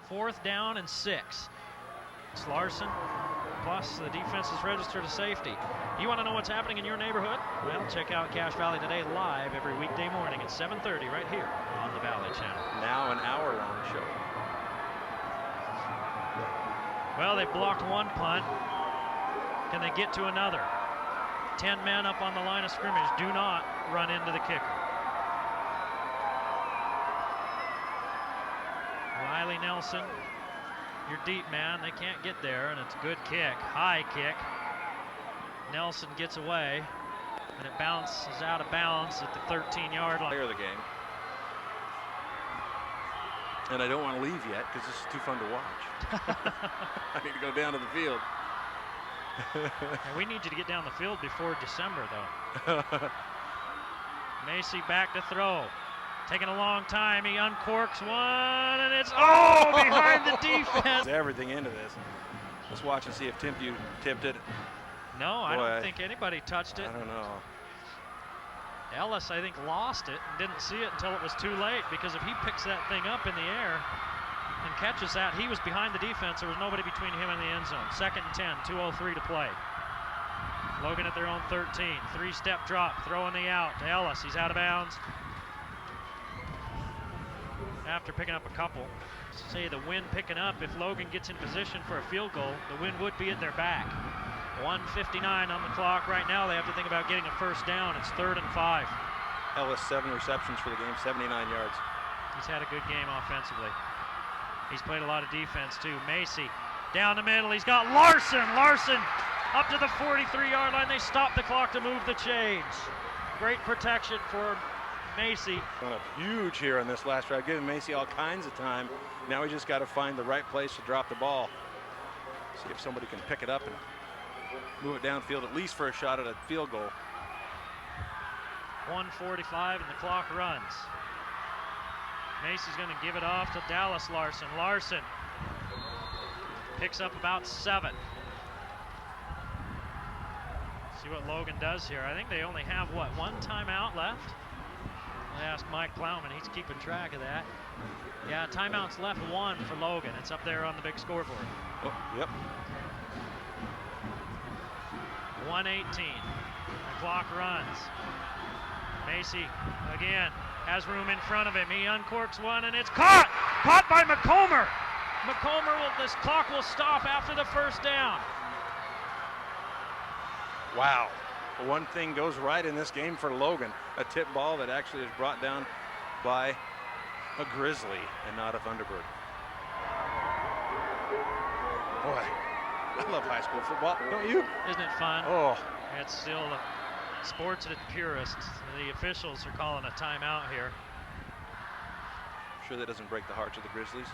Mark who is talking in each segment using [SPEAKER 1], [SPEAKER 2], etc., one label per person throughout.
[SPEAKER 1] 4th down and 6. It's Larson, plus the defense is registered a safety. You want to know what's happening in your neighborhood? Well, check out Cache Valley Today live every weekday morning at 7:30 right here on the Valley Channel.
[SPEAKER 2] Now an hour-long show.
[SPEAKER 1] Well, they blocked one punt. Can they get to another? 10 men up on the line of scrimmage. Do not run into the kicker. Riley Nelson, your deep man. They can't get there, and it's a good kick. High kick. Nelson gets away, and it bounces out of bounds at the 13-yard line.
[SPEAKER 2] Player of the game. And I don't want to leave yet because this is too fun to watch. I need to go down to the field.
[SPEAKER 1] And we need you to get down the field before December, though. Macy back to throw. Taking a long time. He uncorks one, and it's behind the defense.
[SPEAKER 2] Everything into this. Let's watch and see if Timpview tipped it.
[SPEAKER 1] No, I don't think anybody touched it.
[SPEAKER 2] I don't know.
[SPEAKER 1] Ellis, I think, lost it and didn't see it until it was too late, because if he picks that thing up in the air and catches that, he was behind the defense. There was nobody between him and the end zone. 2nd and 10, 2:03 to play. Logan at their own 13. 3-step drop, throwing the out to Ellis. He's out of bounds. After picking up a couple. Say the wind picking up, if Logan gets in position for a field goal, the wind would be at their back. 1:59 on the clock right now. They have to think about getting a first down. It's 3rd and 5.
[SPEAKER 2] Ellis, 7 receptions for the game, 79 yards.
[SPEAKER 1] He's had a good game offensively. He's played a lot of defense too. Macy down the middle. He's got Larson. Larson up to the 43-yard line. They stop the clock to move the chains. Great protection for Macy.
[SPEAKER 2] Gone up huge here on this last drive, giving Macy all kinds of time. Now we just got to find the right place to drop the ball. See if somebody can pick it up and move it downfield, at least for a shot at a field goal.
[SPEAKER 1] 1:45 and the clock runs. Macy's going to give it off to Dallas Larson. Larson picks up about 7. See what Logan does here. I think they only have, what, 1 timeout left? I asked Mike Plowman. He's keeping track of that. Yeah, timeouts left 1 for Logan. It's up there on the big scoreboard.
[SPEAKER 2] Oh, yep.
[SPEAKER 1] 1:18. The clock runs. Macy again has room in front of him. He uncorks one, and it's caught! Caught by McComber. This clock will stop after the first down.
[SPEAKER 2] Wow. One thing goes right in this game for Logan. A tip ball that actually is brought down by a Grizzly and not a Thunderbird. Boy, I love high school football, don't you?
[SPEAKER 1] Isn't it fun?
[SPEAKER 2] Oh.
[SPEAKER 1] It's still sports at its purest. The officials are calling a timeout here.
[SPEAKER 2] I'm sure that doesn't break the hearts of the Grizzlies.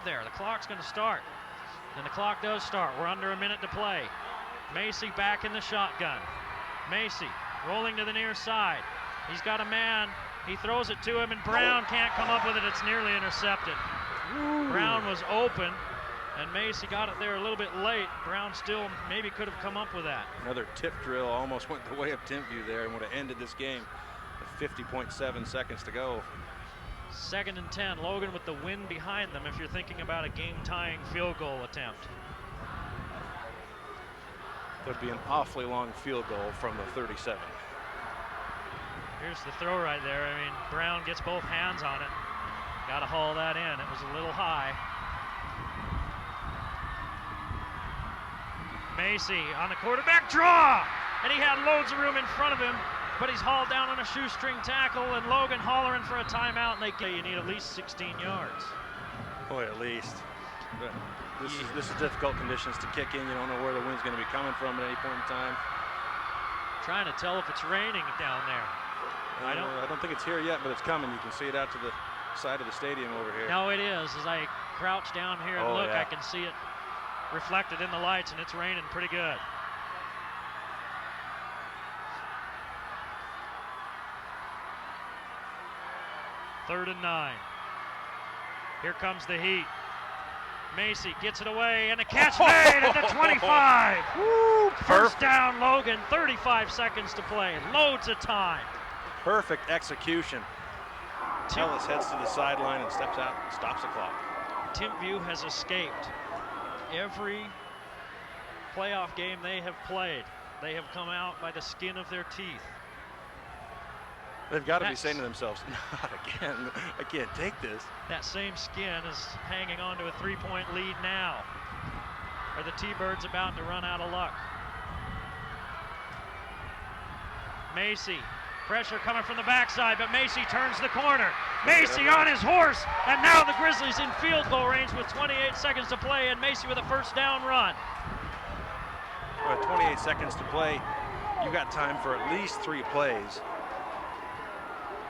[SPEAKER 1] There, the clock's going to start. And the clock does start. We're under a minute to play. Macy back in the shotgun. Macy rolling to the near side. He's got a man. He throws it to him, and Brown can't come up with it. It's nearly intercepted. Ooh. Brown was open, and Macy got it there a little bit late. Brown still maybe could have come up with that.
[SPEAKER 2] Another tip drill almost went the way of Timpview there and would have ended this game with 50.7 seconds to go.
[SPEAKER 1] 2nd and 10. Logan with the wind behind them if you're thinking about a game-tying field goal attempt.
[SPEAKER 2] There'd be an awfully long field goal from the 37.
[SPEAKER 1] Here's the throw right there. I mean, Brown gets both hands on it. Got to haul that in. It was a little high. Macy on the quarterback draw, and he had loads of room in front of him, but he's hauled down on a shoestring tackle, and Logan hollering for a timeout, and you need at least 16 yards.
[SPEAKER 2] Boy, at least. But this is difficult conditions to kick in. You don't know where the wind's going to be coming from at any point in time.
[SPEAKER 1] Trying to tell if it's raining down there.
[SPEAKER 2] I don't think it's here yet, but it's coming. You can see it out to the side of the stadium over here.
[SPEAKER 1] No, it is. As I crouch down here and look, yeah. I can see it reflected in the lights, and it's raining pretty good. Third and 9. Here comes the heat. Macy gets it away, and a catch made at the 25.
[SPEAKER 2] Woo,
[SPEAKER 1] First down, Logan. 35 seconds to play. Loads of time.
[SPEAKER 2] Perfect execution. Ellis heads to the sideline and steps out and stops the clock.
[SPEAKER 1] Timpview has escaped every playoff game they have played. They have come out by the skin of their teeth.
[SPEAKER 2] They've got to be saying to themselves, not again. I can't take this.
[SPEAKER 1] That same skin is hanging on to a 3-point lead now. Are the T-Birds about to run out of luck? Macy, pressure coming from the backside, but Macy turns the corner. Macy on his horse, and now the Grizzlies in field goal range with 28 seconds to play, and Macy with a first down run.
[SPEAKER 2] With 28 seconds to play, you've got time for at least 3 plays.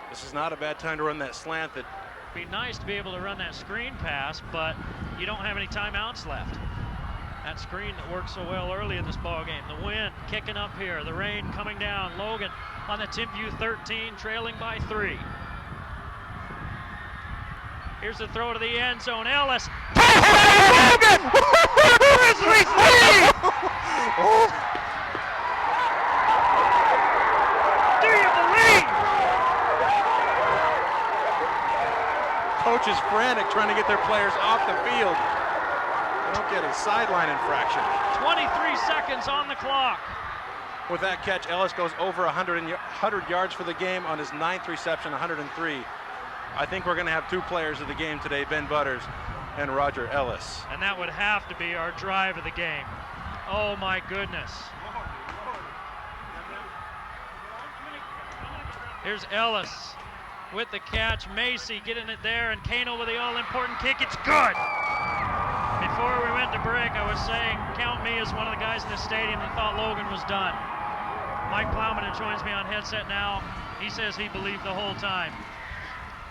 [SPEAKER 2] This is not a bad time to run that slant. That
[SPEAKER 1] be nice to be able to run that screen pass, but you don't have any timeouts left. That screen that worked so well early in this ball game. The wind kicking up here, the rain coming down. Logan on the Timpview 13, trailing by 3. Here's the throw to the end zone. Ellis.
[SPEAKER 2] Logan! Grizzlies lead!
[SPEAKER 1] Do you believe?
[SPEAKER 2] Coach is frantic trying to get their players off the field. They don't get a sideline infraction.
[SPEAKER 1] 23 seconds on the clock.
[SPEAKER 2] With that catch, Ellis goes over 100 yards for the game on his 9th reception, 103. I think we're going to have 2 players of the game today, Ben Butters and Roger Ellis.
[SPEAKER 1] And that would have to be our drive of the game. Oh my goodness. Here's Ellis with the catch. Macy getting it there, and Kano with the all-important kick. It's good. Before we went to break, I was saying, count me as one of the guys in the stadium that thought Logan was done. Mike Plowman joins me on headset now. He says he believed the whole time.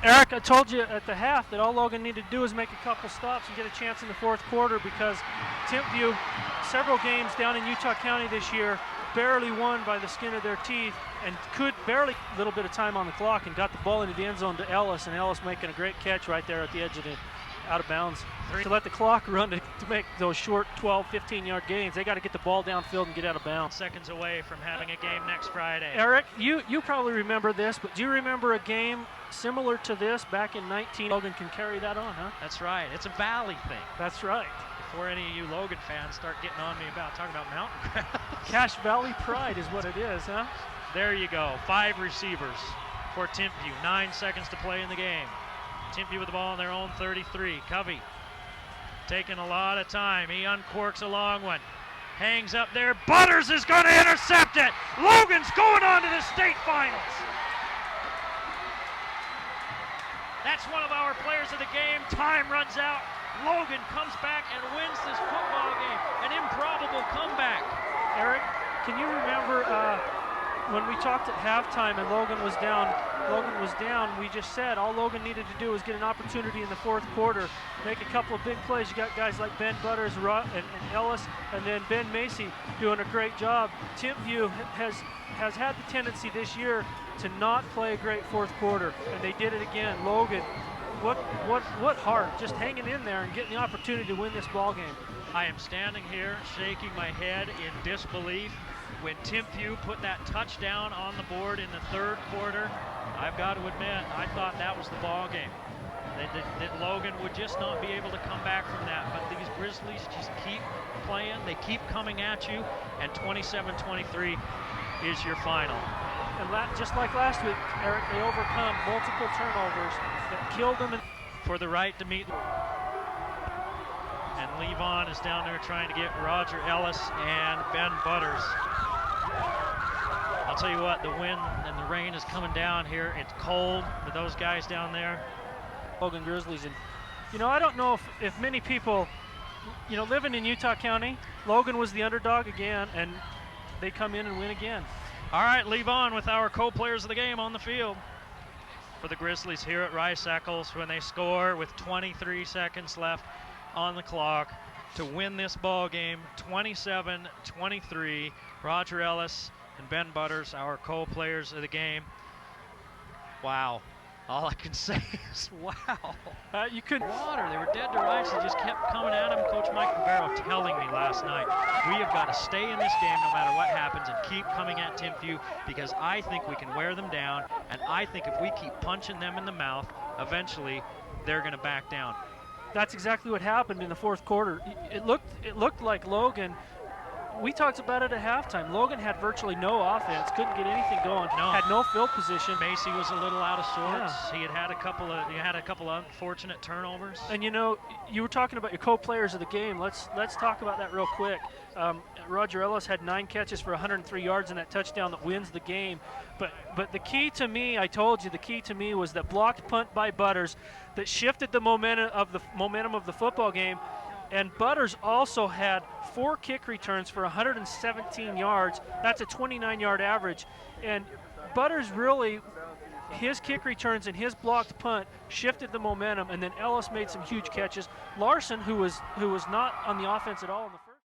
[SPEAKER 3] Eric, I told you at the half that all Logan needed to do is make a couple stops and get a chance in the 4th quarter, because Timpview, several games down in Utah County this year, barely won by the skin of their teeth, and could barely a little bit of time on the clock, and got the ball into the end zone to Ellis, and Ellis making a great catch right there at the edge of the out of bounds. To let the clock run to make those short 12, 15-yard gains, they got to get the ball downfield and get out of bounds.
[SPEAKER 1] Seconds away from having a game next Friday.
[SPEAKER 3] Eric, you probably remember this, but do you remember a game similar to this back in 19? Logan can carry that on, huh?
[SPEAKER 1] That's right. It's a Valley thing.
[SPEAKER 3] That's right.
[SPEAKER 1] Before any of you Logan fans start getting on me about talking about mountain crab.
[SPEAKER 3] Cache Valley pride is what it is, huh?
[SPEAKER 1] There you go. 5 receivers for Timpview. 9 seconds to play in the game. Timpview with the ball on their own 33. Covey taking a lot of time. He uncorks a long one. Hangs up there. Butters is going to intercept it. Logan's going on to the state finals. That's one of our players of the game. Time runs out. Logan comes back and wins this football game. An improbable comeback.
[SPEAKER 3] Eric, can you remember when we talked at halftime and Logan was down, we just said all Logan needed to do was get an opportunity in the 4th quarter, make a couple of big plays. You got guys like Ben Butters and Ellis, and then Ben Macy doing a great job. Timpview has had the tendency this year to not play a great 4th quarter, and they did it again. Logan, what heart, just hanging in there and getting the opportunity to win this ball game.
[SPEAKER 1] I am standing here shaking my head in disbelief. When Timpview put that touchdown on the board in the 3rd quarter, I've got to admit, I thought that was the ball game. That Logan would just not be able to come back from that. But these Grizzlies just keep playing. They keep coming at you, and 27-23 is your final.
[SPEAKER 3] And just like last week, Eric, they overcome multiple turnovers that killed them.
[SPEAKER 1] For the right to meet. And Levon is down there trying to get Roger Ellis and Ben Butters. I'll tell you what, the wind and the rain is coming down here. It's cold with those guys down there.
[SPEAKER 3] Logan Grizzlies. And, I don't know if many people, living in Utah County, Logan was the underdog again, and they come in and win again.
[SPEAKER 1] All right, Levon with our co-players of the game on the field for the Grizzlies here at Rice Eccles when they score with 23 seconds left on the clock to win this ball game, 27-23. Roger Ellis and Ben Butters, our co-players of the game. Wow. All I can say is wow.
[SPEAKER 3] You could
[SPEAKER 1] water. They were dead to rights. They just kept coming at him. Coach Mike Rivero telling me last night, we have got to stay in this game no matter what happens and keep coming at Timpview, because I think we can wear them down, and I think if we keep punching them in the mouth, eventually they're going to back down.
[SPEAKER 3] That's exactly what happened in the fourth quarter. It looked like Logan. We talked about it at halftime. Logan had virtually no offense, couldn't get anything going, had no field position.
[SPEAKER 1] Macy was a little out of sorts. Yeah. He had a couple of unfortunate turnovers.
[SPEAKER 3] And you know, you were talking about your co-players of the game. Let's talk about that real quick. Roger Ellis had 9 catches for 103 yards in that touchdown that wins the game. But the key to me, I told you, the key to me was that blocked punt by Butters that shifted the momentum of the football game. And Butters also had 4 kick returns for 117 yards. That's a 29-yard average. And Butters really, his kick returns and his blocked punt shifted the momentum, and then Ellis made some huge catches. Larson, who was not on the offense at all in the